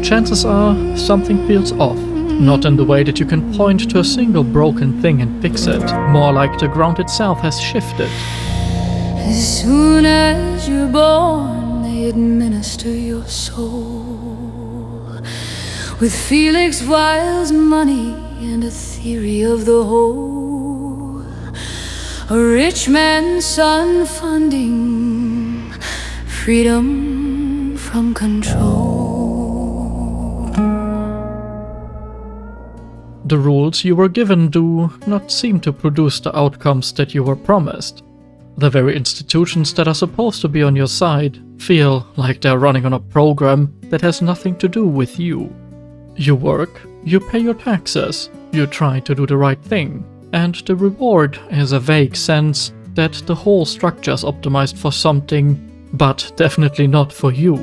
chances are something feels off. Not in the way that you can point to a single broken thing and fix it, more like the ground itself has shifted. As soon as you're born, they administer your soul with Felix Wilde's money and a theory of the whole. A rich man's son funding freedom from control. The rules you were given do not seem to produce the outcomes that you were promised. The very institutions that are supposed to be on your side feel like they're running on a program that has nothing to do with you. You work, you pay your taxes, you try to do the right thing, and the reward is a vague sense that the whole structure is optimized for something, but definitely not for you.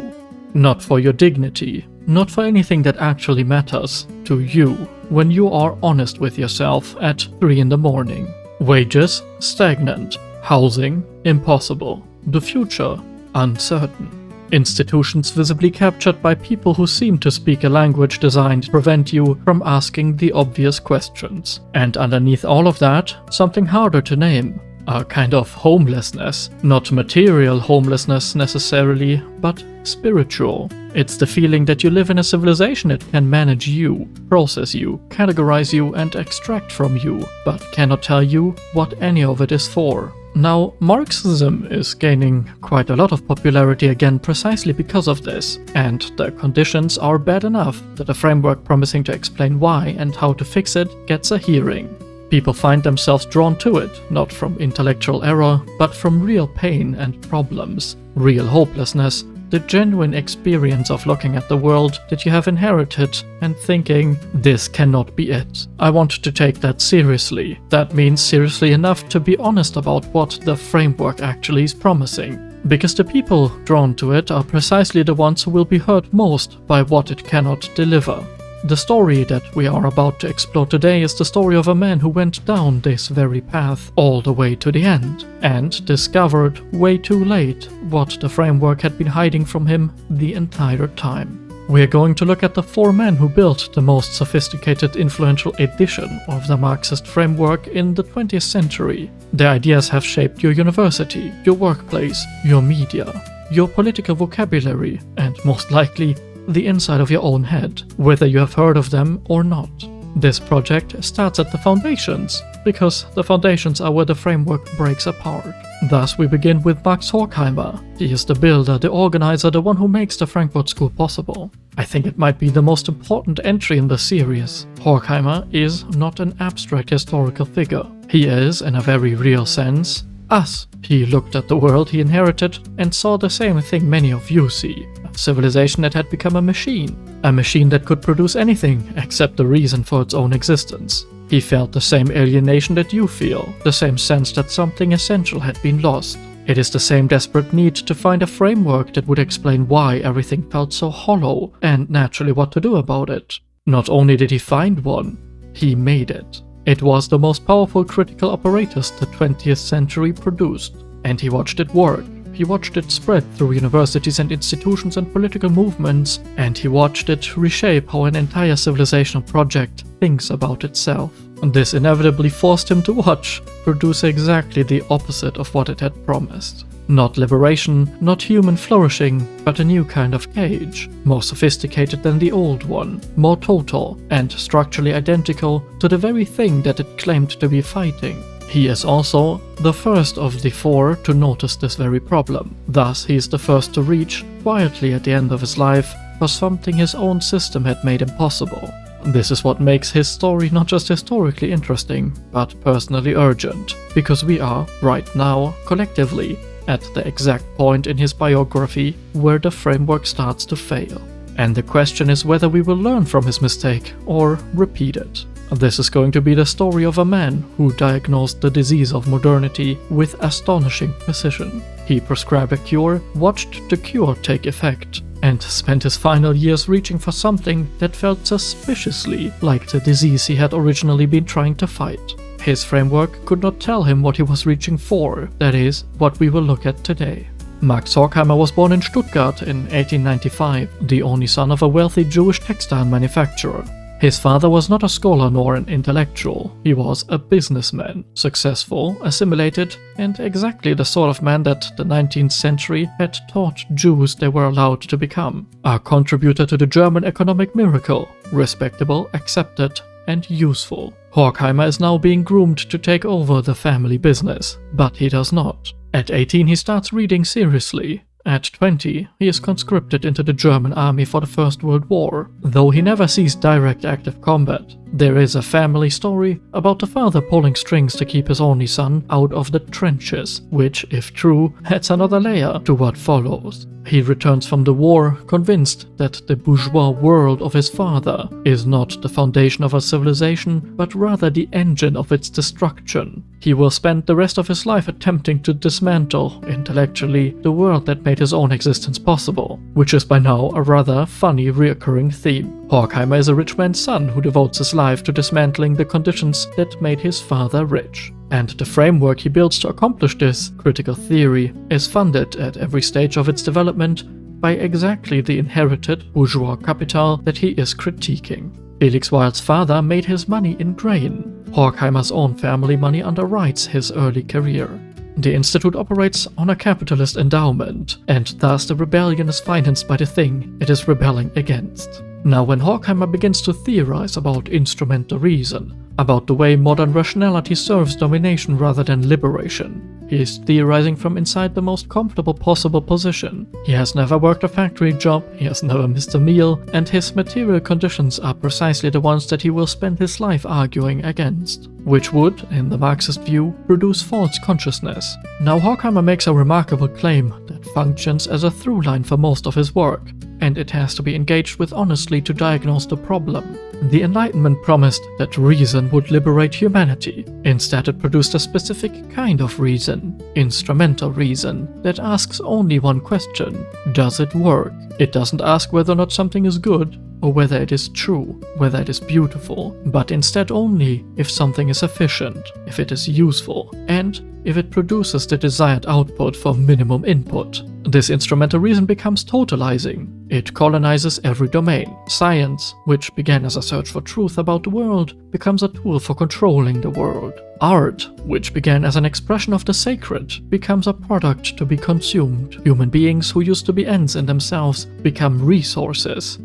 Not for your dignity, not for anything that actually matters to you when you are honest with yourself at 3 in the morning. Wages, stagnant. Housing, impossible. The future, uncertain. Institutions visibly captured by people who seem to speak a language designed to prevent you from asking the obvious questions. And underneath all of that, something harder to name. A kind of homelessness. Not material homelessness necessarily, but spiritual. It's the feeling that you live in a civilization that can manage you, process you, categorize you, and extract from you, but cannot tell you what any of it is for. Now, Marxism is gaining quite a lot of popularity again precisely because of this, and the conditions are bad enough that a framework promising to explain why and how to fix it gets a hearing. People find themselves drawn to it, not from intellectual error, but from real pain and problems, real hopelessness, the genuine experience of looking at the world that you have inherited and thinking, this cannot be it. I want to take that seriously. That means seriously enough to be honest about what the framework actually is promising. Because the people drawn to it are precisely the ones who will be hurt most by what it cannot deliver. The story that we are about to explore today is the story of a man who went down this very path all the way to the end, and discovered way too late what the framework had been hiding from him the entire time. We are going to look at the 4 men who built the most sophisticated, influential edition of the Marxist framework in the 20th century. Their ideas have shaped your university, your workplace, your media, your political vocabulary, and most likely, the inside of your own head, whether you have heard of them or not. This project starts at the foundations, because the foundations are where the framework breaks apart. Thus we begin with Max Horkheimer. He is the builder, the organizer, the one who makes the Frankfurt School possible. I think it might be the most important entry in the series. Horkheimer is not an abstract historical figure. He is, in a very real sense, us. He looked at the world he inherited and saw the same thing many of you see. A civilization that had become a machine that could produce anything except the reason for its own existence. He felt the same alienation that you feel, the same sense that something essential had been lost. It is the same desperate need to find a framework that would explain why everything felt so hollow and naturally what to do about it. Not only did he find one, he made it. It was the most powerful critical apparatus the 20th century produced, and he watched it work. He watched it spread through universities and institutions and political movements, and he watched it reshape how an entire civilizational project thinks about itself. And this inevitably forced him to watch produce exactly the opposite of what it had promised. Not liberation, not human flourishing, but a new kind of cage, more sophisticated than the old one, more total and structurally identical to the very thing that it claimed to be fighting. He is also the first of the 4 to notice this very problem. Thus, he is the first to reach, quietly at the end of his life, for something his own system had made impossible. This is what makes his story not just historically interesting, but personally urgent, because we are, right now, collectively, at the exact point in his biography where the framework starts to fail. And the question is whether we will learn from his mistake or repeat it. This is going to be the story of a man who diagnosed the disease of modernity with astonishing precision. He prescribed a cure, watched the cure take effect, and spent his final years reaching for something that felt suspiciously like the disease he had originally been trying to fight. His framework could not tell him what he was reaching for, that is, what we will look at today. Max Horkheimer was born in Stuttgart in 1895, the only son of a wealthy Jewish textile manufacturer. His father was not a scholar nor an intellectual. He was a businessman, successful, assimilated, and exactly the sort of man that the 19th century had taught Jews they were allowed to become. A contributor to the German economic miracle, respectable, accepted, and useful. Horkheimer is now being groomed to take over the family business, but he does not. At 18 he starts reading seriously. At 20, he is conscripted into the German army for the First World War. Though he never sees direct active combat, there is a family story about the father pulling strings to keep his only son out of the trenches, which, if true, adds another layer to what follows. He returns from the war convinced that the bourgeois world of his father is not the foundation of a civilization, but rather the engine of its destruction. He will spend the rest of his life attempting to dismantle, intellectually, the world that made his own existence possible, which is by now a rather funny reoccurring theme. Horkheimer is a rich man's son who devotes his life to dismantling the conditions that made his father rich. And the framework he builds to accomplish this, critical theory, is funded at every stage of its development by exactly the inherited bourgeois capital that he is critiquing. Felix Wilde's father made his money in grain. Horkheimer's own family money underwrites his early career. The institute operates on a capitalist endowment, and thus the rebellion is financed by the thing it is rebelling against. Now, when Horkheimer begins to theorize about instrumental reason, about the way modern rationality serves domination rather than liberation, he is theorizing from inside the most comfortable possible position. He has never worked a factory job, he has never missed a meal, and his material conditions are precisely the ones that he will spend his life arguing against, which would, in the Marxist view, produce false consciousness. Now, Horkheimer makes a remarkable claim that functions as a through line for most of his work, and it has to be engaged with honestly to diagnose the problem. The Enlightenment promised that reason would liberate humanity. Instead, it produced a specific kind of reason, instrumental reason, that asks only one question: does it work? It doesn't ask whether or not something is good, or whether it is true, whether it is beautiful, but instead only if something is efficient, if it is useful, and if it produces the desired output for minimum input. This instrumental reason becomes totalizing. It colonizes every domain. Science, which began as a search for truth about the world, becomes a tool for controlling the world. Art, which began as an expression of the sacred, becomes a product to be consumed. Human beings who used to be ends in themselves become resources.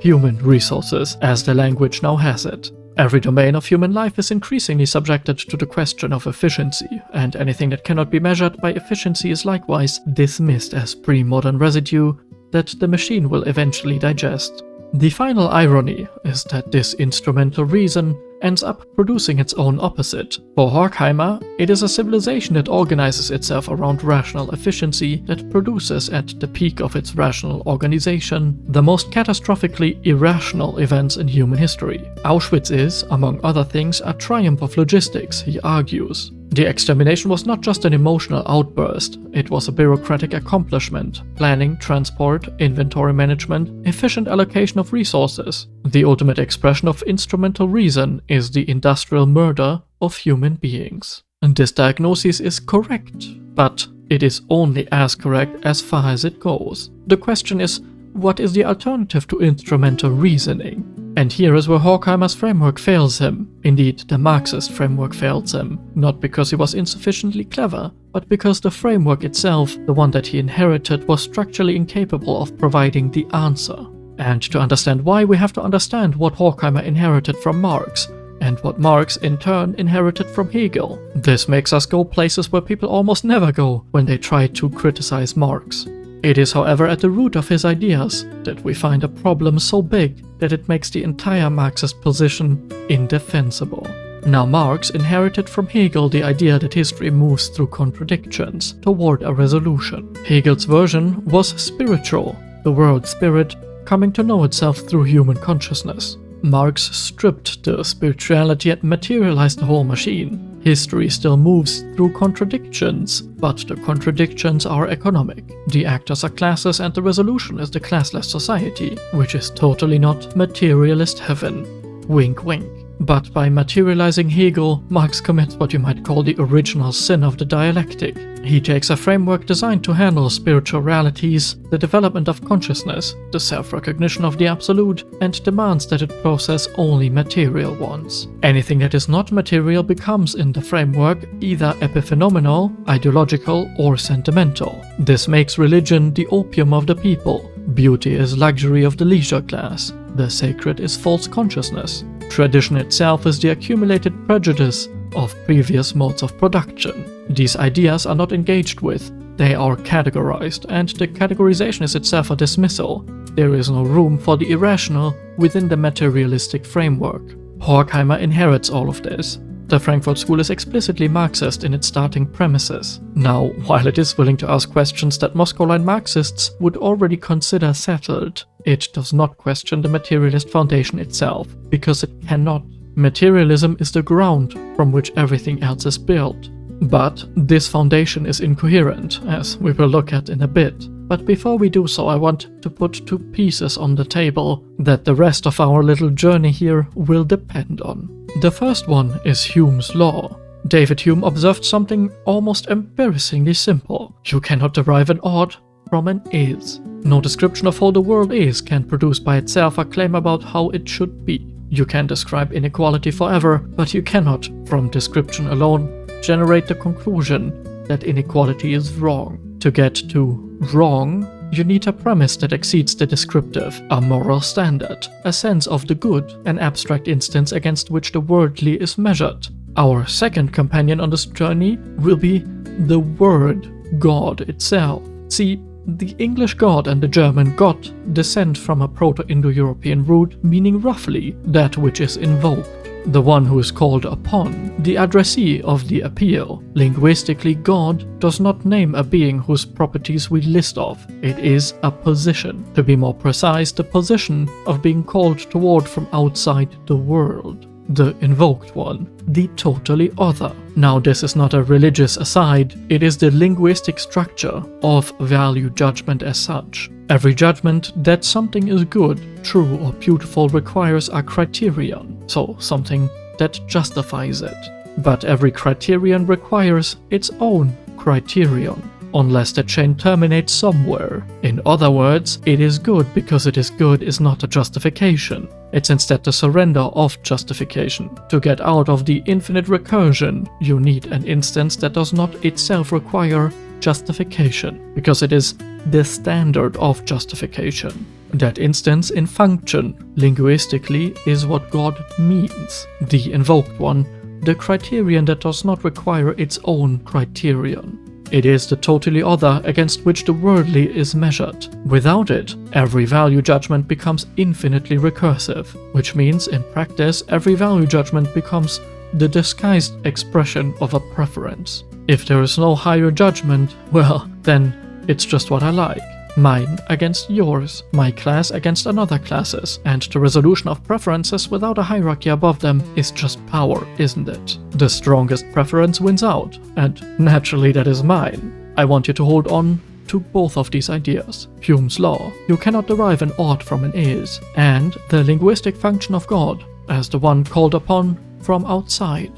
Human resources, as the language now has it. Every domain of human life is increasingly subjected to the question of efficiency, and anything that cannot be measured by efficiency is likewise dismissed as pre-modern residue that the machine will eventually digest. The final irony is that this instrumental reason ends up producing its own opposite. For Horkheimer, it is a civilization that organizes itself around rational efficiency that produces at the peak of its rational organization the most catastrophically irrational events in human history. Auschwitz is, among other things, a triumph of logistics, he argues. The extermination was not just an emotional outburst, it was a bureaucratic accomplishment: planning, transport, inventory management, efficient allocation of resources. The ultimate expression of instrumental reason is the industrial murder of human beings. And this diagnosis is correct, but it is only as correct as far as it goes. The question is, what is the alternative to instrumental reasoning? And here is where Horkheimer's framework fails him. Indeed, the Marxist framework fails him, not because he was insufficiently clever, but because the framework itself, the one that he inherited, was structurally incapable of providing the answer. And to understand why, we have to understand what Horkheimer inherited from Marx, and what Marx in turn inherited from Hegel. This makes us go places where people almost never go when they try to criticize Marx. It is, however, at the root of his ideas that we find a problem so big that it makes the entire Marxist position indefensible. Now, Marx inherited from Hegel the idea that history moves through contradictions toward a resolution. Hegel's version was spiritual, the world spirit coming to know itself through human consciousness. Marx stripped the spirituality and materialized the whole machine. History still moves through contradictions, but the contradictions are economic. The actors are classes and the resolution is the classless society, which is totally not materialist heaven. Wink wink. But by materializing Hegel, Marx commits what you might call the original sin of the dialectic. He takes a framework designed to handle spiritual realities, the development of consciousness, the self-recognition of the absolute, and demands that it process only material ones. Anything that is not material becomes, in the framework, either epiphenomenal, ideological, or sentimental. This makes religion the opium of the people. Beauty is luxury of the leisure class. The sacred is false consciousness. Tradition itself is the accumulated prejudice of previous modes of production. These ideas are not engaged with, they are categorized, and the categorization is itself a dismissal. There is no room for the irrational within the materialistic framework. Horkheimer inherits all of this. The Frankfurt School is explicitly Marxist in its starting premises. Now, while it is willing to ask questions that Moscow line Marxists would already consider settled, it does not question the materialist foundation itself, because it cannot. Materialism is the ground from which everything else is built. But this foundation is incoherent, as we will look at in a bit. But before we do so, I want to put two pieces on the table that the rest of our little journey here will depend on. The first one is Hume's law. David Hume observed something almost embarrassingly simple. You cannot derive an ought from an is. No description of how the world is can produce by itself a claim about how it should be. You can describe inequality forever, but you cannot, from description alone, generate the conclusion that inequality is wrong. To get to wrong, you need a premise that exceeds the descriptive, a moral standard, a sense of the good, an abstract instance against which the worldly is measured. Our second companion on this journey will be the word God itself. See, the English God and the German Gott descend from a Proto-Indo-European root meaning roughly that which is invoked, the one who is called upon, the addressee of the appeal. Linguistically, God does not name a being whose properties we list off. It is a position. To be more precise, the position of being called toward from outside the world. The invoked one, the totally other. Now, this is not a religious aside, it is the linguistic structure of value judgment as such. Every judgment that something is good, true, or beautiful requires a criterion, so something that justifies it. But every criterion requires its own criterion, unless the chain terminates somewhere. In other words, it is good because it is good is not a justification. It's instead the surrender of justification. To get out of the infinite recursion, you need an instance that does not itself require justification, because it is the standard of justification. That instance in function, linguistically, is what God means. The invoked one, the criterion that does not require its own criterion. It is the totally other against which the worldly is measured. Without it, every value judgment becomes infinitely recursive, which means in practice every value judgment becomes the disguised expression of a preference. If there is no higher judgment, well, then it's just what I like. Mine against yours, my class against another class's, and the resolution of preferences without a hierarchy above them is just power, isn't it? The strongest preference wins out, and naturally that is mine. I want you to hold on to both of these ideas. Hume's law, you cannot derive an ought from an is, and the linguistic function of God as the one called upon from outside.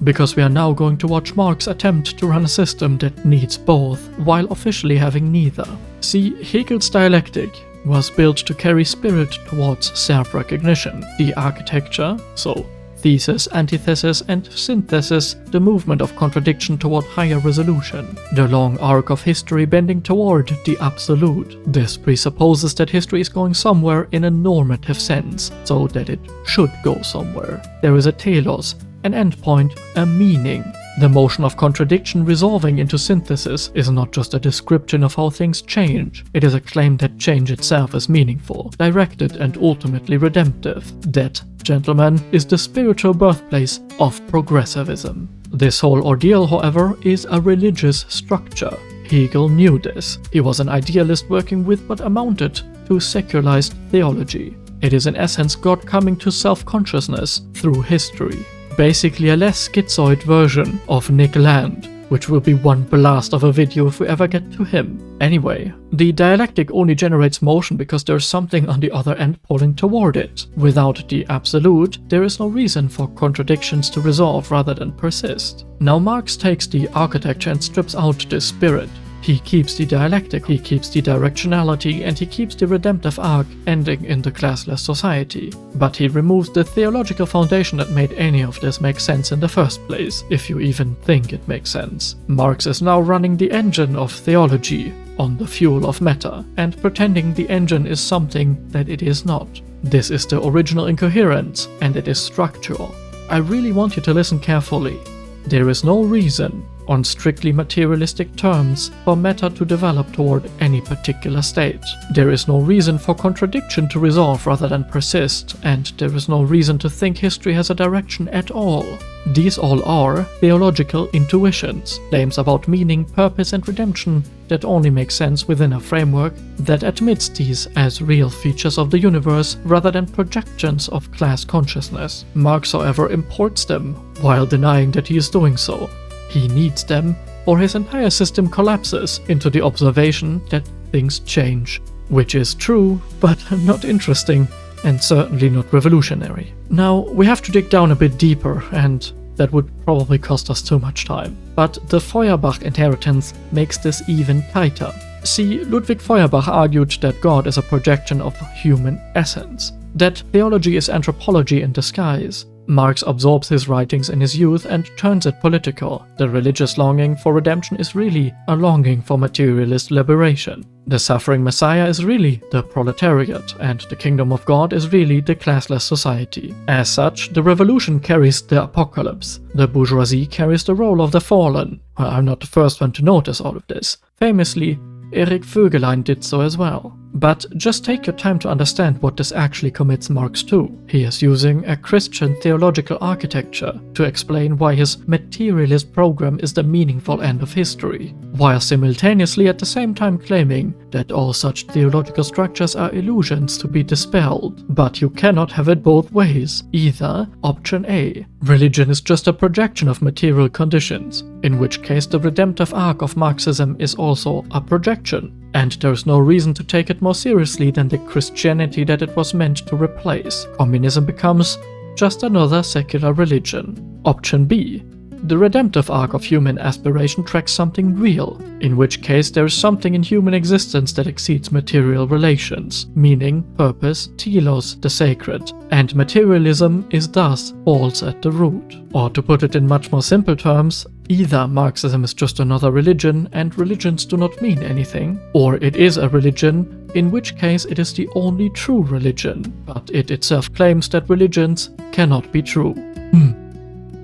Because we are now going to watch Marx attempt to run a system that needs both, while officially having neither. See, Hegel's dialectic was built to carry spirit towards self-recognition. The architecture, so thesis, antithesis, and synthesis, the movement of contradiction toward higher resolution. The long arc of history bending toward the absolute. This presupposes that history is going somewhere in a normative sense, so that it should go somewhere. There is a telos, an endpoint, a meaning. The motion of contradiction resolving into synthesis is not just a description of how things change, it is a claim that change itself is meaningful, directed and ultimately redemptive. That, gentlemen, is the spiritual birthplace of progressivism. This whole ordeal, however, is a religious structure. Hegel knew this. He was an idealist working with what amounted to secularized theology. It is in essence God coming to self-consciousness through history. Basically a less schizoid version of Nick Land, which will be one blast of a video if we ever get to him. Anyway, the dialectic only generates motion because there's something on the other end pulling toward it. Without the absolute, there is no reason for contradictions to resolve rather than persist. Now Marx takes the architecture and strips out this spirit. He keeps the dialectic, he keeps the directionality, and he keeps the redemptive arc ending in the classless society. But he removes the theological foundation that made any of this make sense in the first place, if you even think it makes sense. Marx is now running the engine of theology on the fuel of matter, and pretending the engine is something that it is not. This is the original incoherence, and it is structural. I really want you to listen carefully. There is no reason, on strictly materialistic terms, for matter to develop toward any particular state. There is no reason for contradiction to resolve rather than persist, and there is no reason to think history has a direction at all. These all are theological intuitions, claims about meaning, purpose, and redemption that only make sense within a framework that admits these as real features of the universe rather than projections of class consciousness. Marx, however, imports them while denying that he is doing so. He needs them, or his entire system collapses into the observation that things change. Which is true, but not interesting, and certainly not revolutionary. Now, we have to dig down a bit deeper, and that would probably cost us too much time. But the Feuerbach inheritance makes this even tighter. See, Ludwig Feuerbach argued that God is a projection of human essence, that theology is anthropology in disguise. Marx absorbs his writings in his youth and turns it political. The religious longing for redemption is really a longing for materialist liberation. The suffering Messiah is really the proletariat, and the kingdom of God is really the classless society. As such, the revolution carries the apocalypse. The bourgeoisie carries the role of the fallen. Well, I'm not the first one to notice all of this. Famously, Erik Vögelein did so as well. But just take your time to understand what this actually commits Marx to. He is using a Christian theological architecture to explain why his materialist program is the meaningful end of history, while simultaneously at the same time claiming that all such theological structures are illusions to be dispelled. But you cannot have it both ways. Either option A, religion is just a projection of material conditions, in which case the redemptive arc of Marxism is also a projection, and there's no reason to take it more seriously than the Christianity that it was meant to replace. Communism becomes just another secular religion. Option B, the redemptive arc of human aspiration tracks something real, in which case there is something in human existence that exceeds material relations, meaning, purpose, telos, the sacred, and materialism is thus false at the root. Or to put it in much more simple terms, either Marxism is just another religion and religions do not mean anything, or it is a religion, in which case it is the only true religion, but it itself claims that religions cannot be true.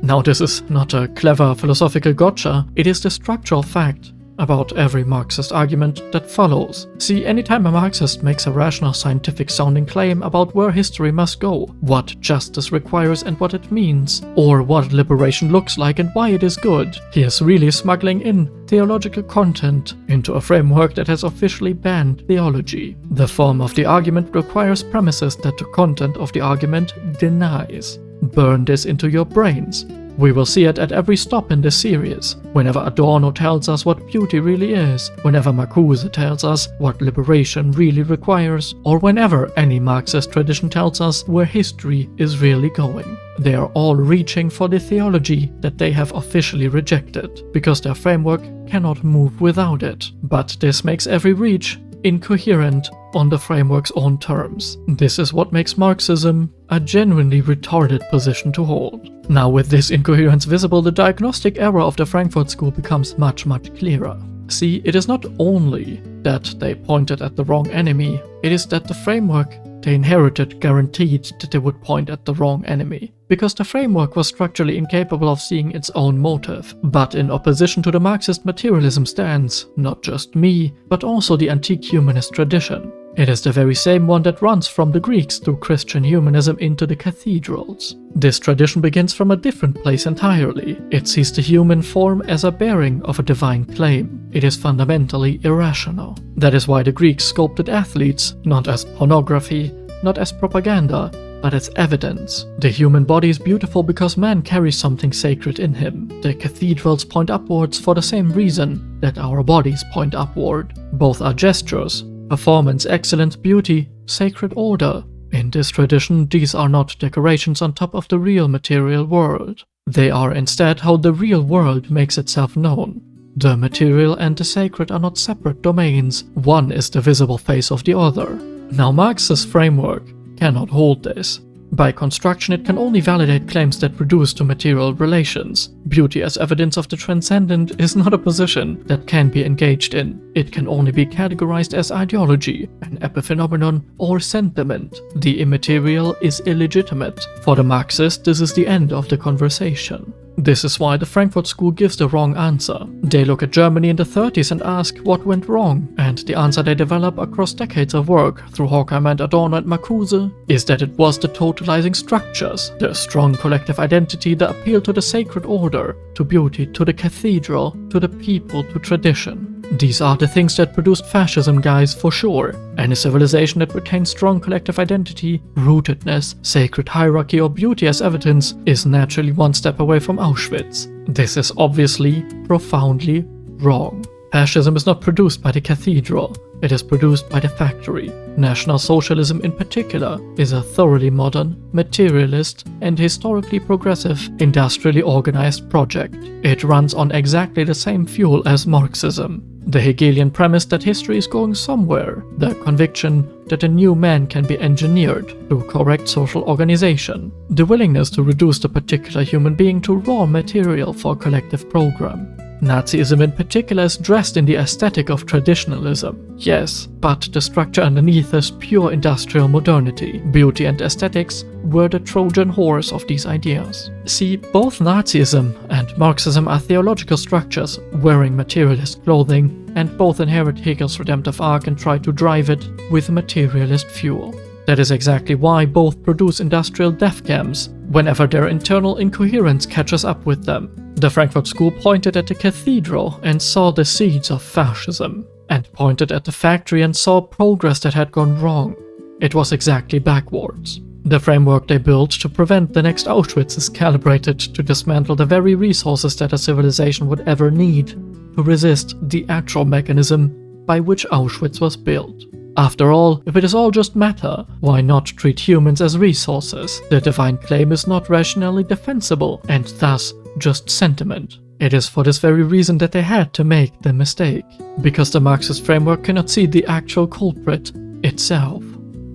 Now this is not a clever philosophical gotcha, it is the structural fact about every Marxist argument that follows. See, anytime a Marxist makes a rational scientific sounding claim about where history must go, what justice requires and what it means, or what liberation looks like and why it is good, he is really smuggling in theological content into a framework that has officially banned theology. The form of the argument requires premises that the content of the argument denies. Burn this into your brains. We will see it at every stop in this series. Whenever Adorno tells us what beauty really is, whenever Marcuse tells us what liberation really requires, or whenever any Marxist tradition tells us where history is really going. They are all reaching for the theology that they have officially rejected, because their framework cannot move without it. But this makes every reach incoherent on the framework's own terms. This is what makes Marxism a genuinely retarded position to hold. Now, with this incoherence visible, the diagnostic error of the Frankfurt School becomes much clearer. See, it is not only that they pointed at the wrong enemy, it is that the framework they inherited guaranteed that they would point at the wrong enemy, because the framework was structurally incapable of seeing its own motive, but in opposition to the Marxist materialism stands, not just me, but also the antique humanist tradition. It is the very same one that runs from the Greeks through Christian humanism into the cathedrals. This tradition begins from a different place entirely. It sees the human form as a bearing of a divine claim. It is fundamentally irrational. That is why the Greeks sculpted athletes, not as pornography, not as propaganda, but as evidence. The human body is beautiful because man carries something sacred in him. The cathedrals point upwards for the same reason that our bodies point upward. Both are gestures, performance, excellence, beauty, sacred order. In this tradition, these are not decorations on top of the real material world. They are instead how the real world makes itself known. The material and the sacred are not separate domains. One is the visible face of the other. Now, Marx's framework cannot hold this. By construction, it can only validate claims that reduce to material relations. Beauty as evidence of the transcendent is not a position that can be engaged in. It can only be categorized as ideology, an epiphenomenon, or sentiment. The immaterial is illegitimate. For the Marxist, this is the end of the conversation. This is why the Frankfurt School gives the wrong answer. They look at Germany in the 30s and ask what went wrong, and the answer they develop across decades of work through Horkheimer and Adorno and Marcuse is that it was the totalizing structures, the strong collective identity, the appeal to the sacred order, to beauty, to the cathedral, to the people, to tradition. These are the things that produced fascism, guys, for sure. Any civilization that retains strong collective identity, rootedness, sacred hierarchy, or beauty as evidence is naturally one step away from Auschwitz. This is obviously profoundly wrong. Fascism is not produced by the cathedral, it is produced by the factory. National Socialism in particular is a thoroughly modern, materialist, and historically progressive, industrially organized project. It runs on exactly the same fuel as Marxism. The Hegelian premise that history is going somewhere, the conviction that a new man can be engineered through correct social organization, the willingness to reduce the particular human being to raw material for a collective program. Nazism in particular is dressed in the aesthetic of traditionalism, yes, but the structure underneath is pure industrial modernity. Beauty and aesthetics were the Trojan horse of these ideas. See, both Nazism and Marxism are theological structures wearing materialist clothing, and both inherit Hegel's redemptive arc and try to drive it with materialist fuel. That is exactly why both produce industrial death camps whenever their internal incoherence catches up with them. The Frankfurt School pointed at the cathedral and saw the seeds of fascism, and pointed at the factory and saw progress that had gone wrong. It was exactly backwards. The framework they built to prevent the next Auschwitz is calibrated to dismantle the very resources that a civilization would ever need to resist the actual mechanism by which Auschwitz was built. After all, if it is all just matter, why not treat humans as resources? The divine claim is not rationally defensible, and thus just sentiment. It is for this very reason that they had to make the mistake, because the Marxist framework cannot see the actual culprit itself.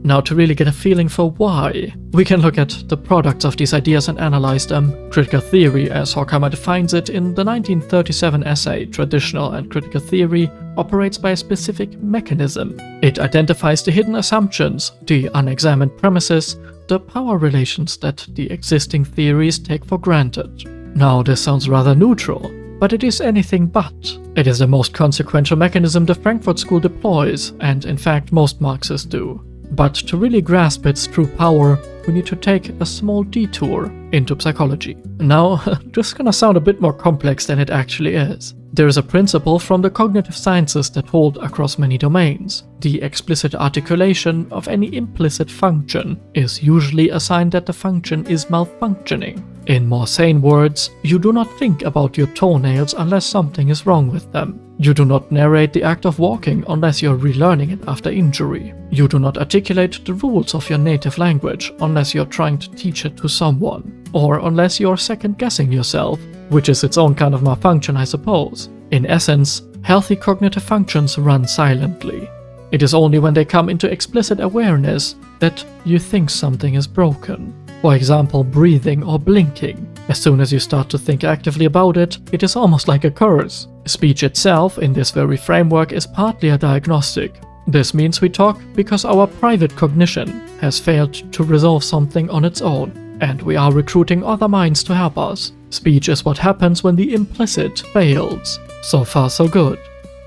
Now, to really get a feeling for why, we can look at the products of these ideas and analyze them. Critical theory, as Horkheimer defines it in the 1937 essay Traditional and Critical Theory, operates by a specific mechanism. It identifies the hidden assumptions, the unexamined premises, the power relations that the existing theories take for granted. Now, this sounds rather neutral, but it is anything but. It is the most consequential mechanism the Frankfurt School deploys, and in fact most Marxists do. But to really grasp its true power, we need to take a small detour into psychology. Now, this is gonna sound a bit more complex than it actually is. There is a principle from the cognitive sciences that hold across many domains. The explicit articulation of any implicit function is usually a sign that the function is malfunctioning. In more sane words, you do not think about your toenails unless something is wrong with them. You do not narrate the act of walking unless you're relearning it after injury. You do not articulate the rules of your native language unless you're trying to teach it to someone. Or unless you're second-guessing yourself, which is its own kind of malfunction, I suppose. In essence, healthy cognitive functions run silently. It is only when they come into explicit awareness that you think something is broken. For example, breathing or blinking. As soon as you start to think actively about it, it is almost like a curse. Speech itself, in this very framework, is partly a diagnostic. This means we talk because our private cognition has failed to resolve something on its own, and we are recruiting other minds to help us. Speech is what happens when the implicit fails. So far, so good.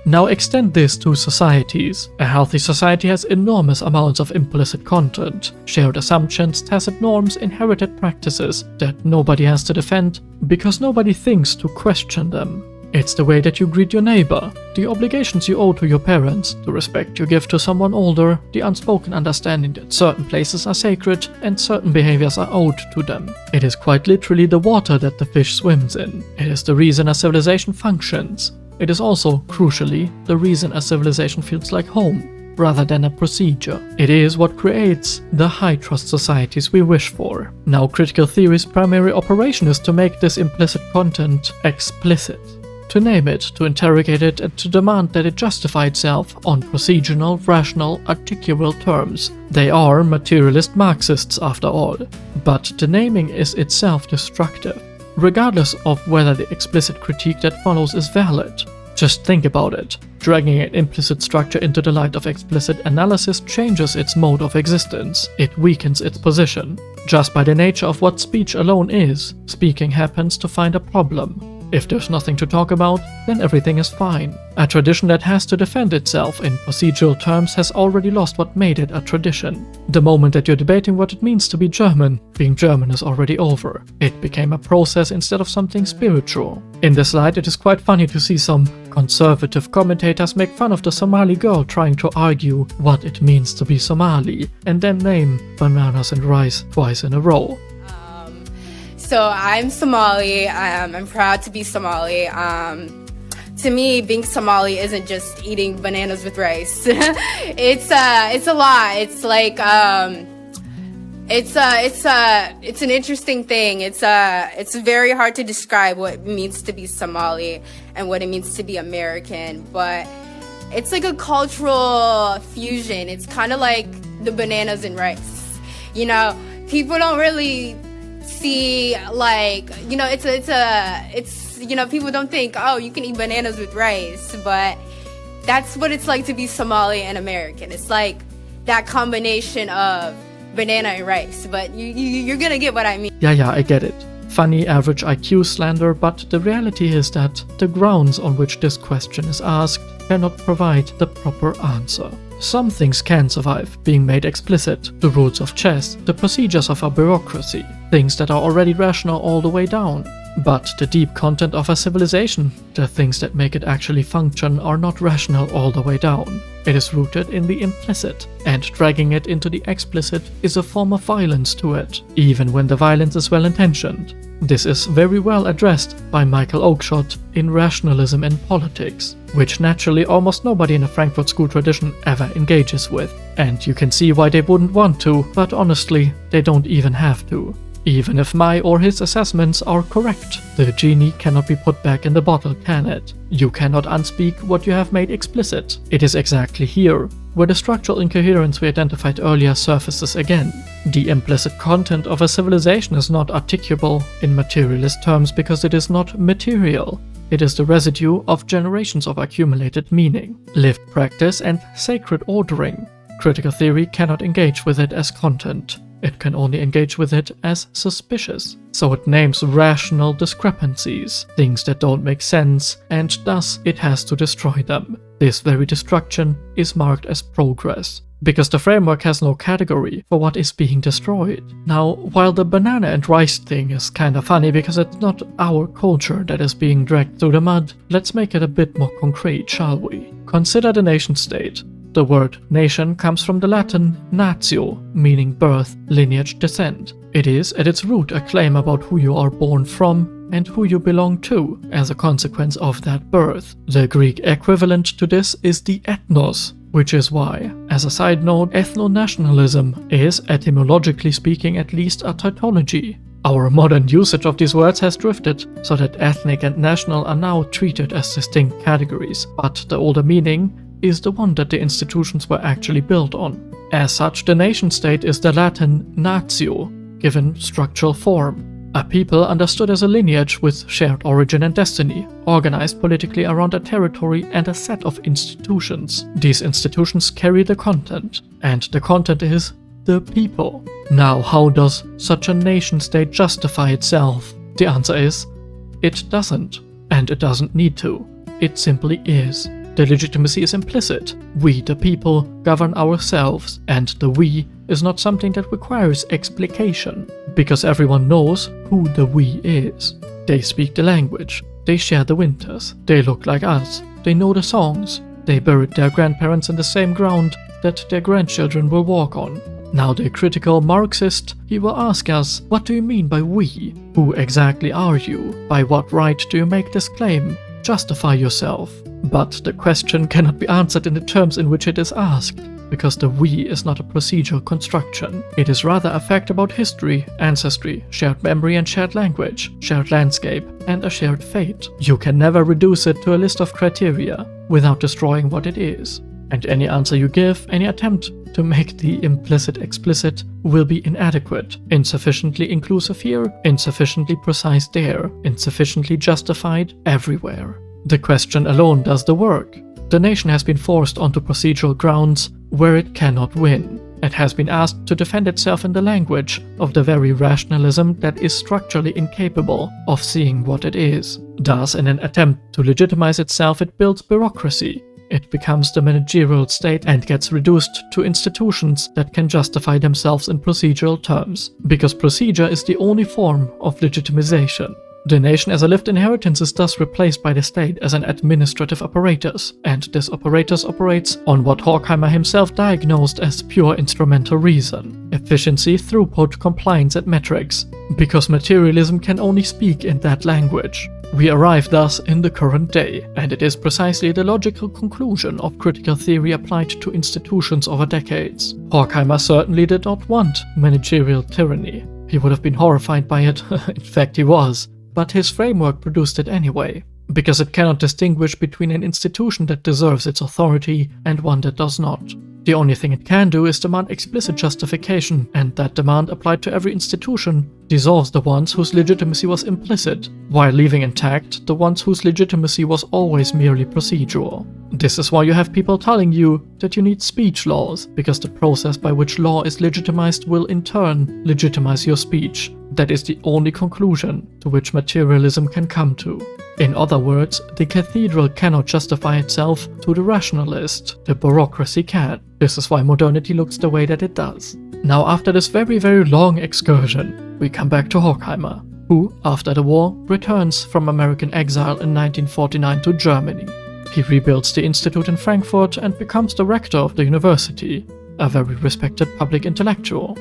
Now extend this to societies. A healthy society has enormous amounts of implicit content, shared assumptions, tacit norms, inherited practices that nobody has to defend because nobody thinks to question them. It's the way that you greet your neighbor, the obligations you owe to your parents, the respect you give to someone older, the unspoken understanding that certain places are sacred and certain behaviors are owed to them. It is quite literally the water that the fish swims in. It is the reason a civilization functions. It is also, crucially, the reason a civilization feels like home, rather than a procedure. It is what creates the high-trust societies we wish for. Now, critical theory's primary operation is to make this implicit content explicit. To name it, to interrogate it, and to demand that it justify itself on procedural, rational, articulable terms. They are materialist Marxists after all. But the naming is itself destructive, regardless of whether the explicit critique that follows is valid. Just think about it. Dragging an implicit structure into the light of explicit analysis changes its mode of existence. It weakens its position. Just by the nature of what speech alone is, speaking happens to find a problem. If there's nothing to talk about, then everything is fine. A tradition that has to defend itself in procedural terms has already lost what made it a tradition. The moment that you're debating what it means to be German, being German is already over. It became a process instead of something spiritual. In this light, it is quite funny to see some conservative commentators make fun of the Somali girl trying to argue what it means to be Somali, and then name bananas and rice twice in a row. So I'm Somali. I'm proud to be Somali. To me, being Somali isn't just eating bananas with rice. It's a lot. It's like it's an interesting thing. It's very hard to describe what it means to be Somali and what it means to be American. But it's like a cultural fusion. It's kind of like the bananas and rice. You know, people don't really see, like, you know, it's you know, people don't think, oh, you can eat bananas with rice, but that's what it's like to be Somali and American. It's like that combination of banana and rice, but you're gonna get what I mean. Yeah, I get it. Funny average IQ slander, but the reality is that the grounds on which this question is asked cannot provide the proper answer. Some things can survive being made explicit, the rules of chess, the procedures of a bureaucracy, things that are already rational all the way down. But the deep content of a civilization, the things that make it actually function, are not rational all the way down. It is rooted in the implicit, and dragging it into the explicit is a form of violence to it, even when the violence is well-intentioned. This is very well addressed by Michael Oakeshott in Rationalism in Politics, which naturally almost nobody in the Frankfurt School tradition ever engages with. And you can see why they wouldn't want to, but honestly, they don't even have to. Even if my or his assessments are correct, the genie cannot be put back in the bottle, can it? You cannot unspeak what you have made explicit. It is exactly here, where the structural incoherence we identified earlier surfaces again. The implicit content of a civilization is not articulable in materialist terms because it is not material. It is the residue of generations of accumulated meaning, lived practice, and sacred ordering. Critical theory cannot engage with it as content. It can only engage with it as suspicious. So it names rational discrepancies, things that don't make sense, and thus it has to destroy them. This very destruction is marked as progress, because the framework has no category for what is being destroyed. Now, while the banana and rice thing is kinda funny because it's not our culture that is being dragged through the mud, let's make it a bit more concrete, shall we? Consider the nation-state. The word nation comes from the Latin natio, meaning birth, lineage, descent. It is at its root a claim about who you are born from and who you belong to as a consequence of that birth. The Greek equivalent to this is the ethnos, which is why, as a side note, ethno-nationalism is, etymologically speaking, at least a tautology. Our modern usage of these words has drifted, so that ethnic and national are now treated as distinct categories, but the older meaning is the one that the institutions were actually built on. As such, the nation-state is the Latin natio, given structural form. A people understood as a lineage with shared origin and destiny, organized politically around a territory and a set of institutions. These institutions carry the content, and the content is the people. Now, how does such a nation-state justify itself? The answer is, it doesn't, and it doesn't need to. It simply is. The legitimacy is implicit. We, the people, govern ourselves, and the we is not something that requires explication, because everyone knows who the we is. They speak the language. They share the winters, they look like us, they know the songs, they buried their grandparents in the same ground that their grandchildren will walk on. Now the critical Marxist, he will ask us, what do you mean by we? Who exactly are you? By what right do you make this claim? Justify yourself. But the question cannot be answered in the terms in which it is asked, because the we is not a procedural construction. It is rather a fact about history, ancestry, shared memory and shared language, shared landscape, and a shared fate. You can never reduce it to a list of criteria without destroying what it is. And any answer you give, any attempt to make the implicit explicit, will be inadequate, insufficiently inclusive here, insufficiently precise there, insufficiently justified everywhere. The question alone does the work. The nation has been forced onto procedural grounds where it cannot win. It has been asked to defend itself in the language of the very rationalism that is structurally incapable of seeing what it is. Thus, in an attempt to legitimize itself, it builds bureaucracy. It becomes the managerial state and gets reduced to institutions that can justify themselves in procedural terms, because procedure is the only form of legitimization. The nation as a lived inheritance is thus replaced by the state as an administrative apparatus, and this apparatus operates on what Horkheimer himself diagnosed as pure instrumental reason, efficiency, throughput, compliance, and metrics, because materialism can only speak in that language. We arrive thus in the current day, and it is precisely the logical conclusion of critical theory applied to institutions over decades. Horkheimer certainly did not want managerial tyranny. He would have been horrified by it, in fact he was. But his framework produced it anyway, because it cannot distinguish between an institution that deserves its authority and one that does not. The only thing it can do is demand explicit justification, and that demand applied to every institution dissolves the ones whose legitimacy was implicit, while leaving intact the ones whose legitimacy was always merely procedural. This is why you have people telling you that you need speech laws, because the process by which law is legitimized will in turn legitimize your speech. That is the only conclusion to which materialism can come to. In other words, the cathedral cannot justify itself to the rationalist, the bureaucracy can. This is why modernity looks the way that it does. Now, after this very, very long excursion, we come back to Horkheimer, who, after the war, returns from American exile in 1949 to Germany. He rebuilds the institute in Frankfurt and becomes the rector of the university, a very respected public intellectual.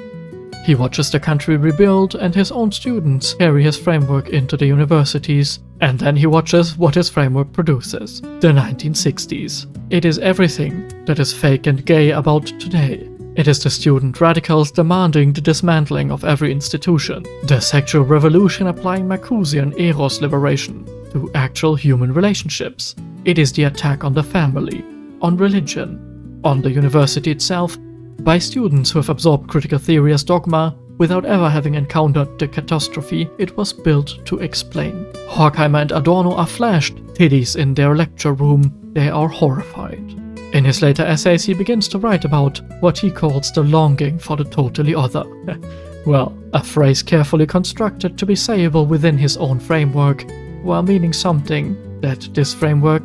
He watches the country rebuild and his own students carry his framework into the universities, and then he watches what his framework produces, the 1960s. It is everything that is fake and gay about today. It is the student radicals demanding the dismantling of every institution, the sexual revolution applying Marxian eros liberation to actual human relationships. It is the attack on the family, on religion, on the university itself, by students who have absorbed critical theory as dogma without ever having encountered the catastrophe it was built to explain. Horkheimer and Adorno are flashed titties in their lecture room. They are horrified. In his later essays, he begins to write about what he calls the longing for the totally other. Well, a phrase carefully constructed to be sayable within his own framework, while meaning something that this framework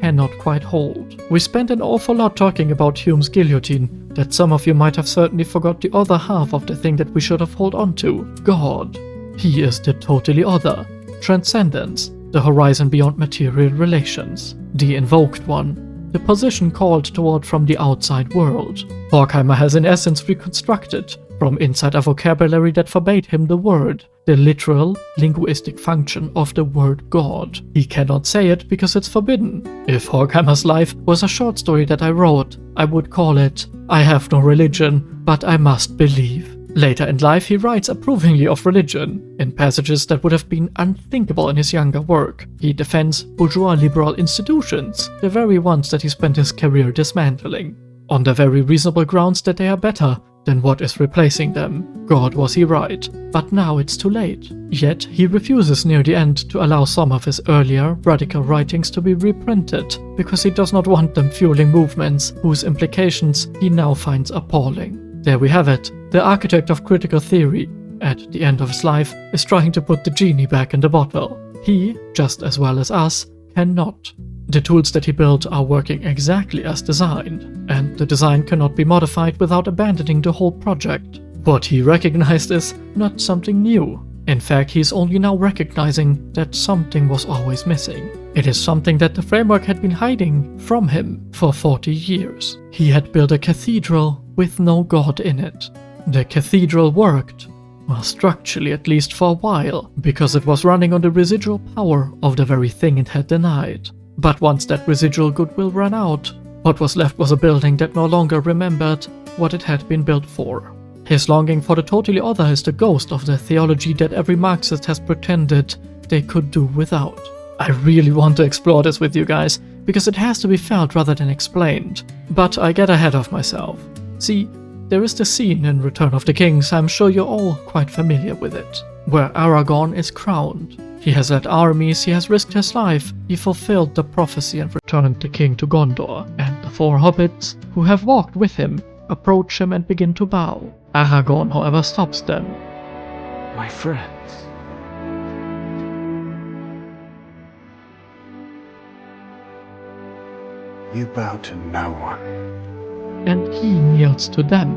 cannot quite hold. We spent an awful lot talking about Hume's guillotine, that some of you might have certainly forgot the other half of the thing that we should have held on to, God. He is the totally other, transcendence, the horizon beyond material relations, the invoked one, the position called toward from the outside world. Horkheimer has in essence reconstructed, from inside a vocabulary that forbade him the word, the literal, linguistic function of the word God. He cannot say it because it's forbidden. If Horkheimer's life was a short story that I wrote, I would call it, I have no religion, but I must believe. Later in life, he writes approvingly of religion, in passages that would have been unthinkable in his younger work. He defends bourgeois liberal institutions, the very ones that he spent his career dismantling, on the very reasonable grounds that they are better than what is replacing them. God, was he right, but now it's too late. Yet he refuses near the end to allow some of his earlier radical writings to be reprinted, because he does not want them fueling movements whose implications he now finds appalling. There we have it. The architect of critical theory, at the end of his life, is trying to put the genie back in the bottle. He, just as well as us, cannot. The tools that he built are working exactly as designed, and the design cannot be modified without abandoning the whole project. What he recognized is not something new. In fact, he's only now recognizing that something was always missing. It is something that the framework had been hiding from him for 40 years. He had built a cathedral with no God in it. The cathedral worked, well, structurally at least for a while, because it was running on the residual power of the very thing it had denied. But once that residual goodwill ran out, what was left was a building that no longer remembered what it had been built for. His longing for the totally other is the ghost of the theology that every Marxist has pretended they could do without. I really want to explore this with you guys, because it has to be felt rather than explained. But I get ahead of myself. See, there is the scene in Return of the Kings, I'm sure you're all quite familiar with it, where Aragorn is crowned. He has led armies, he has risked his life, he fulfilled the prophecy and returned the king to Gondor, and the 4 hobbits who have walked with him approach him and begin to bow. Aragorn, however, stops them. My friends. You bow to no one. And he kneels to them.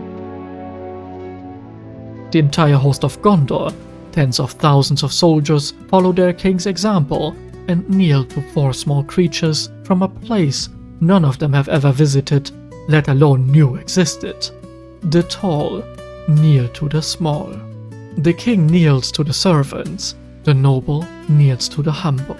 The entire host of Gondor, tens of thousands of soldiers, follow their king's example and kneel to 4 small creatures from a place none of them have ever visited, let alone knew existed. The tall kneel to the small. The king kneels to the servants, the noble kneels to the humble,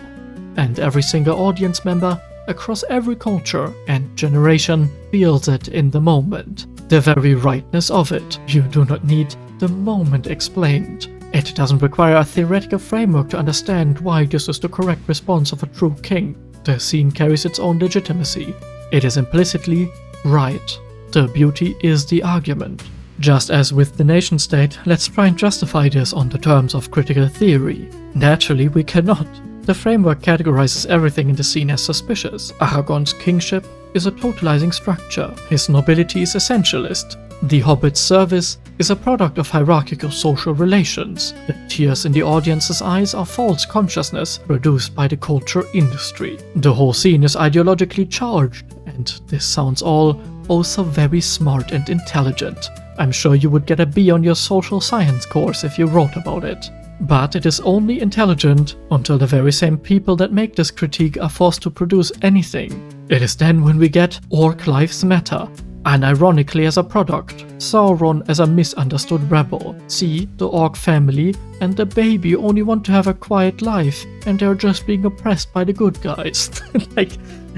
and every single audience member across every culture and generation feels it in the moment. The very rightness of it. You do not need the moment explained. It doesn't require a theoretical framework to understand why this is the correct response of a true king. The scene carries its own legitimacy. It is implicitly right. The beauty is the argument. Just as with the nation-state, let's try and justify this on the terms of critical theory. Naturally, we cannot. The framework categorizes everything in the scene as suspicious. Aragorn's kingship is a totalizing structure. His nobility is essentialist. The Hobbit's service is a product of hierarchical social relations. The tears in the audience's eyes are false consciousness produced by the culture industry. The whole scene is ideologically charged, and this sounds all also very smart and intelligent. I'm sure you would get a B on your social science course if you wrote about it. But it is only intelligent until the very same people that make this critique are forced to produce anything. It is then when we get Orc Lives Matter, unironically as a product, Sauron as a misunderstood rebel. See, the Orc family and the baby only want to have a quiet life, and they're just being oppressed by the good guys. Like,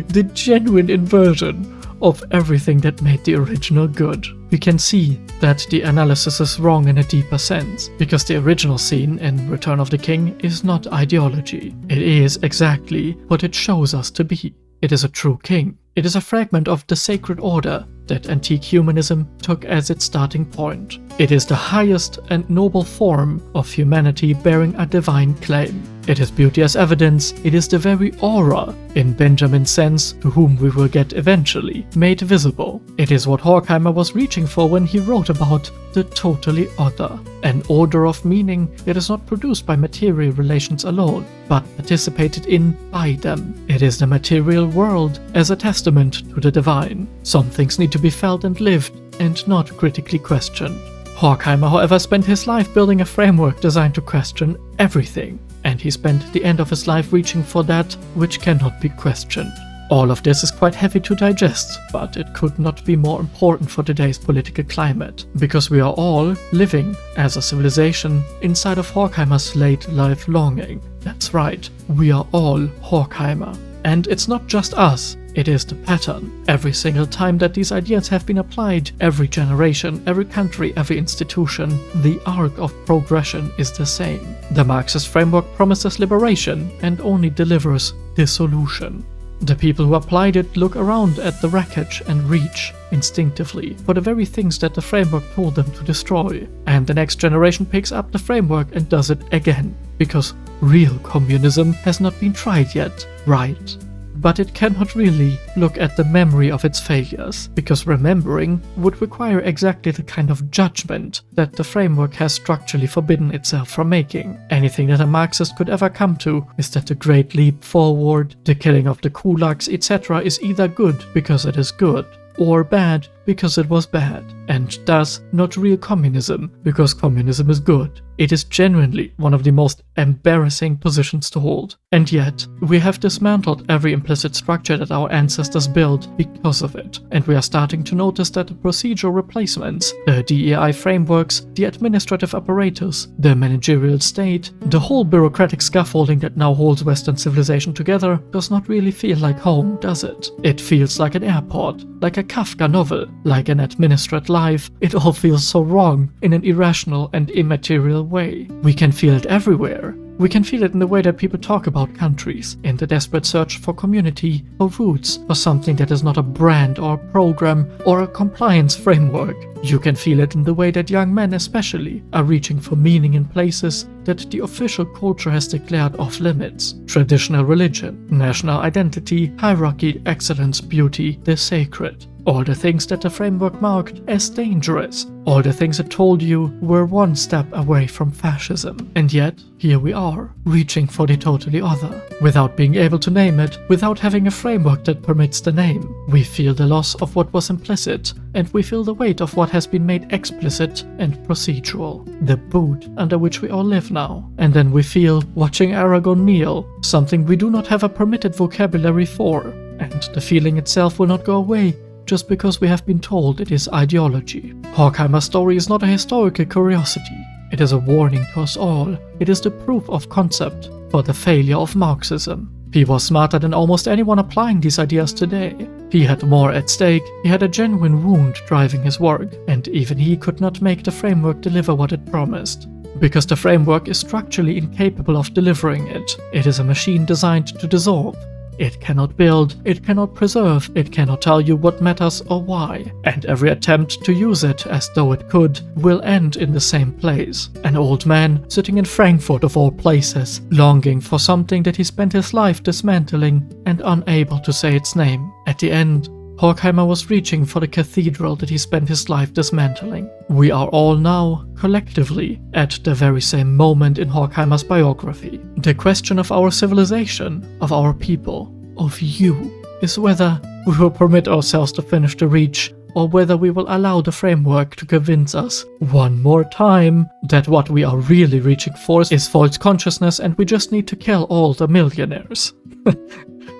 the genuine inversion of everything that made the original good. We can see that the analysis is wrong in a deeper sense, because the original scene in Return of the King is not ideology. It is exactly what it shows us to be. It is a true king. It is a fragment of the sacred order that antique humanism took as its starting point. It is the highest and noble form of humanity bearing a divine claim. It is beauty as evidence, it is the very aura, in Benjamin's sense, to whom we will get eventually, made visible. It is what Horkheimer was reaching for when he wrote about the totally other. An order of meaning that is not produced by material relations alone, but participated in by them. It is the material world as a testament to the divine. Some things need to be felt and lived, and not critically questioned. Horkheimer, however, spent his life building a framework designed to question everything, and he spent the end of his life reaching for that which cannot be questioned. All of this is quite heavy to digest, but it could not be more important for today's political climate, because we are all living as a civilization inside of Horkheimer's late life longing. That's right, we are all Horkheimer. And it's not just us, it is the pattern. Every single time that these ideas have been applied, every generation, every country, every institution, the arc of progression is the same. The Marxist framework promises liberation and only delivers dissolution. The people who applied it look around at the wreckage and reach, instinctively, for the very things that the framework told them to destroy. And the next generation picks up the framework and does it again. Because real communism has not been tried yet, right? But it cannot really look at the memory of its failures, because remembering would require exactly the kind of judgment that the framework has structurally forbidden itself from making. Anything that a Marxist could ever come to is that the Great Leap Forward, the killing of the kulaks, etc. is either good because it is good, or bad because it was bad, and thus not real communism because communism is good. It is genuinely one of the most embarrassing positions to hold. And yet, we have dismantled every implicit structure that our ancestors built because of it, and we are starting to notice that the procedural replacements, the DEI frameworks, the administrative apparatus, the managerial state, the whole bureaucratic scaffolding that now holds Western civilization together does not really feel like home, does it? It feels like an airport, like a Kafka novel, like an administered life. It all feels so wrong in an irrational and immaterial way. We can feel it everywhere. We can feel it in the way that people talk about countries, in the desperate search for community, for roots, for something that is not a brand or a program or a compliance framework. You can feel it in the way that young men especially are reaching for meaning in places that the official culture has declared off limits. Traditional religion, national identity, hierarchy, excellence, beauty, the sacred. All the things that the framework marked as dangerous. All the things it told you were one step away from fascism. And yet, here we are, reaching for the totally other. Without being able to name it, without having a framework that permits the name. We feel the loss of what was implicit, and we feel the weight of what has been made explicit and procedural. The boot under which we all live now. And then we feel, watching Aragon kneel, something we do not have a permitted vocabulary for. And the feeling itself will not go away, just because we have been told it is ideology. Horkheimer's story is not a historical curiosity. It is a warning to us all. It is the proof of concept for the failure of Marxism. He was smarter than almost anyone applying these ideas today. He had more at stake, he had a genuine wound driving his work, and even he could not make the framework deliver what it promised. Because the framework is structurally incapable of delivering it. It is a machine designed to dissolve. It cannot build, it cannot preserve, it cannot tell you what matters or why, and every attempt to use it as though it could will end in the same place. An old man sitting in Frankfurt of all places, longing for something that he spent his life dismantling and unable to say its name. At the end, Horkheimer was reaching for the cathedral that he spent his life dismantling. We are all now, collectively, at the very same moment in Horkheimer's biography. The question of our civilization, of our people, of you, is whether we will permit ourselves to finish the reach, or whether we will allow the framework to convince us one more time that what we are really reaching for is false consciousness and we just need to kill all the millionaires.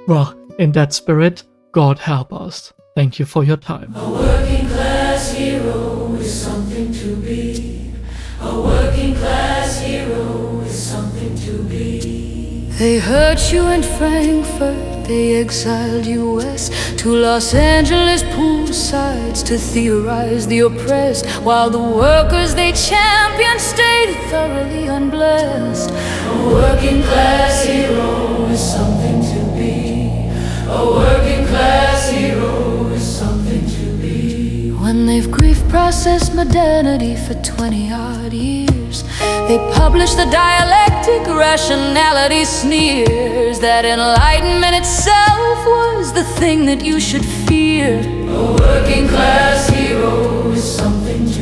Well, in that spirit, God help us. Thank you for your time. A working class hero is something to be. A working class hero is something to be. They hurt you in Frankfurt, they exiled you west to Los Angeles poolsides to theorize the oppressed, while the workers they championed stayed thoroughly unblessed. A working class hero is something to be. A working class hero is something to be. When they've grief processed modernity for 20-odd years, they publish the dialectic, rationality sneers that enlightenment itself was the thing that you should fear. A working class hero is something to be.